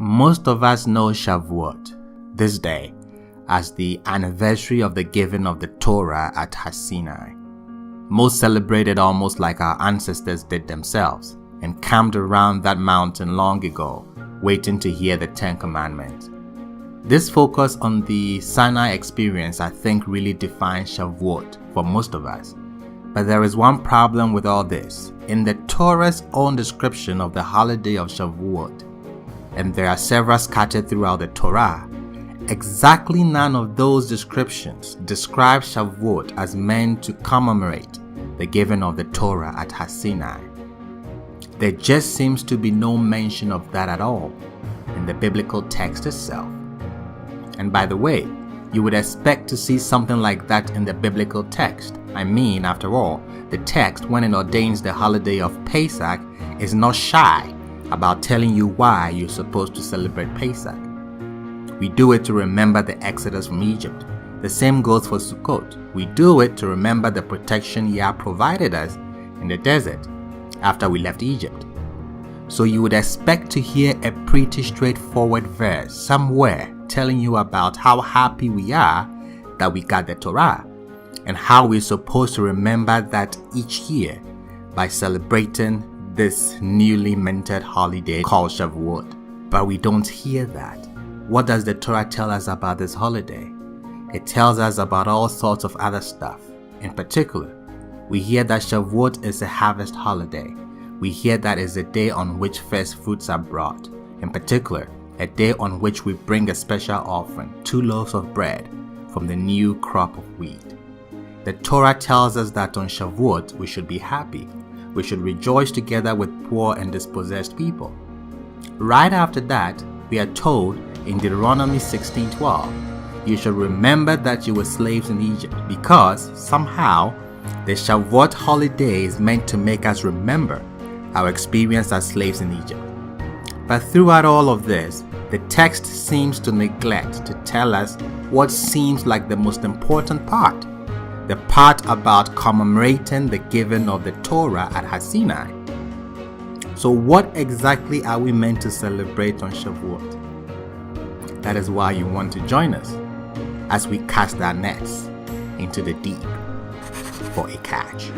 Most of us know Shavuot, this day, as the anniversary of the giving of the Torah at Ha-Sinai. Most celebrate it almost like our ancestors did themselves and camped around that mountain long ago, waiting to hear the Ten Commandments. This focus on the Sinai experience, I think, really defines Shavuot for most of us. But there is one problem with all this. In the Torah's own description of the holiday of Shavuot, and there are several scattered throughout the Torah, exactly none of those descriptions describe Shavuot as meant to commemorate the giving of the Torah at Ha-Sinai. There just seems to be no mention of that at all in the biblical text itself. And by the way, you would expect to see something like that in the biblical text. I mean, after all, the text, when it ordains the holiday of Pesach, is not shy about telling you why you're supposed to celebrate Pesach. We do it to remember the exodus from Egypt. The same goes for Sukkot. We do it to remember the protection Yah provided us in the desert after we left Egypt. So you would expect to hear a pretty straightforward verse somewhere telling you about how happy we are that we got the Torah and how we're supposed to remember that each year by celebrating this newly minted holiday called Shavuot. But we don't hear that. What does the Torah tell us about this holiday? It tells us about all sorts of other stuff. In particular, we hear that Shavuot is a harvest holiday. We hear that it's a day on which first fruits are brought. In particular, a day on which we bring a special offering, 2 loaves of bread from the new crop of wheat. The Torah tells us that on Shavuot we should be happy. We should rejoice together with poor and dispossessed people. Right after that, we are told in Deuteronomy 16:12, you should remember that you were slaves in Egypt, because somehow the Shavuot holiday is meant to make us remember our experience as slaves in Egypt. But throughout all of this, the text seems to neglect to tell us what seems like the most important part, the part about commemorating the giving of the Torah at Ha-Sinai. So what exactly are we meant to celebrate on Shavuot? That is why you want to join us as we cast our nets into the deep for a catch.